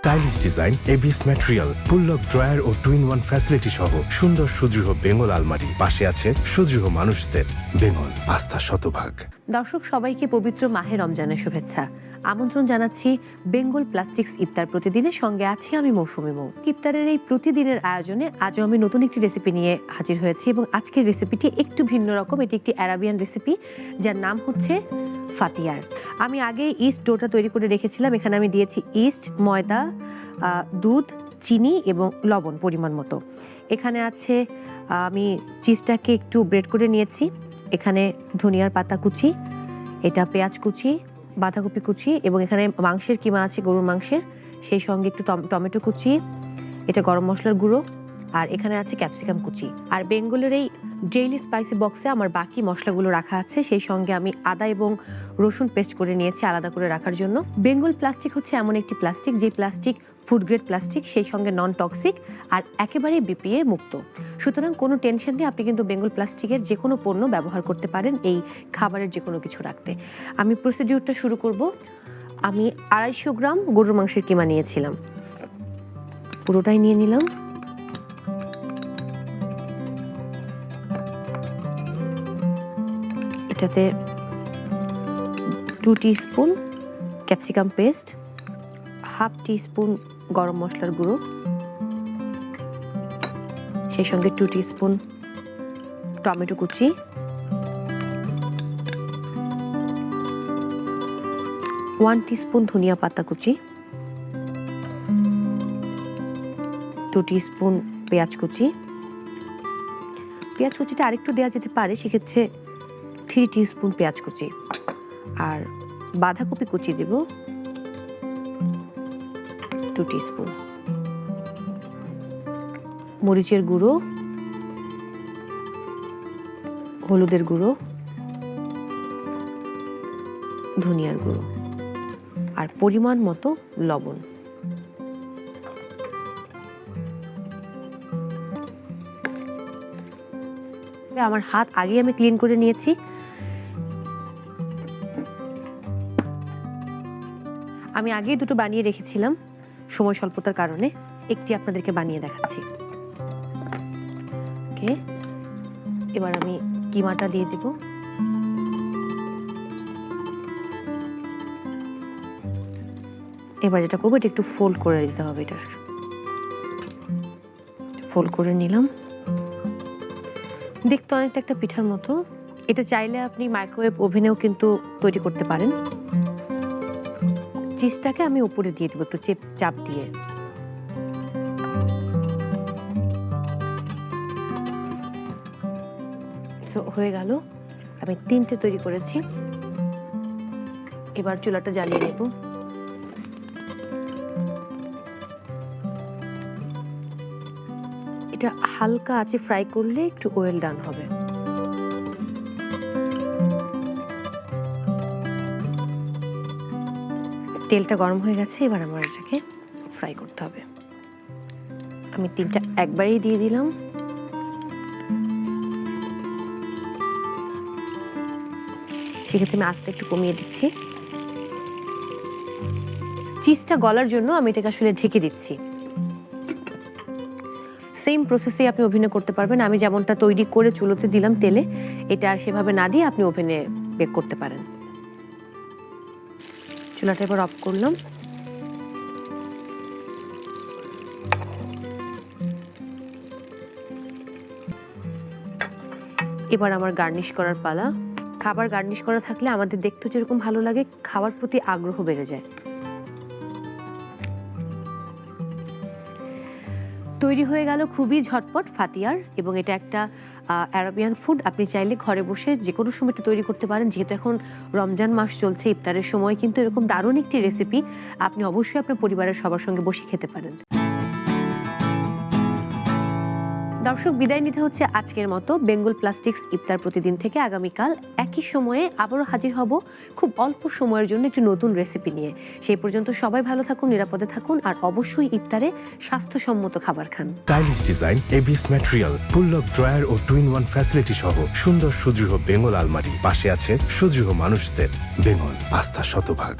Stylish design, ABS material, full lock drawer ও two in one facility সহ সুন্দর সুদৃঢ় বেঙ্গল আলমারি। পাশে আছে সুদৃঢ় মানুষদের। বেঙ্গল, আস্থা শতভাগ। দর্শক সবাইকে পবিত্র মাহে রমজানের শুভেচ্ছা। আমন্ত্রণ জানাচ্ছি বেঙ্গল প্লাস্টিক্স ইফতার প্রতিদিনের সঙ্গে আছি আমি মৌসুমী মৌ। ইফতারের এই প্রতিদিনের আয়োজনে আজও আমি নতুন একটি রেসিপি নিয়ে হাজির হয়েছি এবং আজকের রেসিপিটি একটু ভিন্ন রকম। এটি একটি অ্যারাবিয়ান রেসিপি যার নাম হচ্ছে ফাতিয়ার। আমি আগে ইস্ট ডোটা তৈরি করে রেখেছিলাম। এখানে আমি দিয়েছি ইস্ট, ময়দা, দুধ, চিনি এবং লবণ পরিমাণ মতো। এখানে আছে আমি চিজটাকে একটু ব্রেড করে নিয়েছি। এখানে ধনিয়ার পাতা কুচি, এটা পেঁয়াজ কুচি, বাঁধাকপি কুচি এবং এখানে মাংসের কিমা আছে, গরুর মাংসের, সেই সঙ্গে একটু টমেটো কুচি, এটা গরম মশলার গুঁড়ো, আর এখানে আছে ক্যাপসিকাম কুচি। আর বেঙ্গলের এই ডেইলি স্পাইসি বক্সে আমার বাকি মশলাগুলো রাখা আছে। সেই সঙ্গে আমি আদা এবং রসুন পেস্ট করে নিয়েছি আলাদা করে রাখার জন্য। বেঙ্গল প্লাস্টিক হচ্ছে এমন একটি প্লাস্টিক যে প্লাস্টিক ফুড গ্রেড প্লাস্টিক, সেই সঙ্গে নন টক্সিক আর একেবারেই বিপিএ মুক্ত। সুতরাং কোনো টেনশন নেই, আপনি কিন্তু বেঙ্গল প্লাস্টিকের যে কোনো পণ্য ব্যবহার করতে পারেন এই খাবারের যে কোনো কিছু রাখতে। আমি প্রসিডিউরটা শুরু করব। আমি 250 গ্রাম গরুর মাংসের কিমা নিয়েছিলাম, পুরোটাই নিয়ে নিলাম। এটাতে 2 teaspoon capsicum paste, half teaspoon গরম মশলার গুঁড়ো, সেই সঙ্গে 2 টিস্পুন টমেটো কুচি, 1 টিস্পুন ধনিয়া পাতা কুচি, 2 টিস্পুন পেঁয়াজ কুচি। পেঁয়াজ কুচিটা আরেকটু দেওয়া যেতে পারে, সেক্ষেত্রে 3 টিস্পুন পেঁয়াজ কুচি। আর বাঁধাকপি কুচি দেব 2 টিস্পুন। মরিচের গুঁড়ো, হলুদের গুঁড়ো, ধনিয়ার গুঁড়ো আর পরিমাণ মতো লবণ। আমার হাত আগে আমি ক্লিন করে নিয়েছি। আমি আগেই দুটো বানিয়ে রেখেছিলাম, সময় স্বল্পতার কারণে একটি আপনাদেরকে বানিয়ে দেখাচ্ছি। ওকে, এবার আমি কিমাটা দিয়ে দেব। এবার যেটা করবো, এটা একটু ফোল্ড করে দিতে হবে। এটা ফোল্ড করে নিলাম। দেখতে অনেকটা একটা পিঠার মতো। এটা চাইলে আপনি মাইক্রোওয়েভ ওভেনেও কিন্তু তৈরি করতে পারেন। চিজটাকে আমি উপরে দিয়ে দেবো একটু চাপ দিয়ে। হয়ে গেল, আমি 3টে তৈরি করেছি। এবার চুলাটা জ্বালিয়ে নেব। এটা হালকা আছে ফ্রাই করলে একটু ওয়েল ডান হবে। তেলটা গরম হয়ে গেছে, এবার আমার এটাকে ফ্রাই করতে হবে। আমি 3টা একবারেই দিয়ে দিলাম। সেক্ষেত্রে আমি আস্তে একটু কমিয়ে দিচ্ছি। চিজটা গলার জন্য আমি এটাকে আসলে ঢেকে দিচ্ছি। সেম প্রসেসে আপনি ওভেনে করতে পারবেন। আমি যেমনটা তৈরি করে চুলোতে দিলাম তেলে, এটা আর সেভাবে না দিয়ে আপনি ওভেনে বেক করতে পারেন। চুলাটা এবার অফ করলাম। এবার আমার গার্নিশ করার পালা। খাবার গার্নিশ করা থাকলে আমাদের দেখতে যেরকম ভালো লাগে, খাওয়ার প্রতি আগ্রহ বেড়ে যায়। তৈরি হয়ে গেল খুবই ঝটপট ফাতিয়ার, এবং এটা একটা অ্যারাবিয়ান ফুড। আপনি চাইলে ঘরে বসে যে কোনো সময় তৈরি করতে পারেন। যেহেতু এখন রমজান মাস চলছে, ইফতারের সময় কিন্তু এরকম দারুণ একটি রেসিপি আপনি অবশ্যই আপনার পরিবারের সবার সঙ্গে বসে খেতে পারেন। দর্শক, বিদায় নিতে হচ্ছে আজকের মতো। বেঙ্গল প্লাস্টিক্স ইফতার প্রতিদিন থেকে আগামীকাল একই সময়ে আবারও হাজির হব খুব অল্প সময়ের জন্য একটি নতুন রেসিপি নিয়ে। সেই পর্যন্ত সবাই ভালো থাকুন, নিরাপদে থাকুন, আর অবশ্যই ইফতারে স্বাস্থ্যসম্মত খাবার খান। Stylish design, ABS material, full lock drawer ও টু ইন ওয়ান ফ্যাসিলিটি সহ সুন্দর সুদৃঢ় বেঙ্গল আলমারি। পাশে আছে সুদৃঢ় মানুষদের। বেঙ্গল, আস্থা শতভাগ।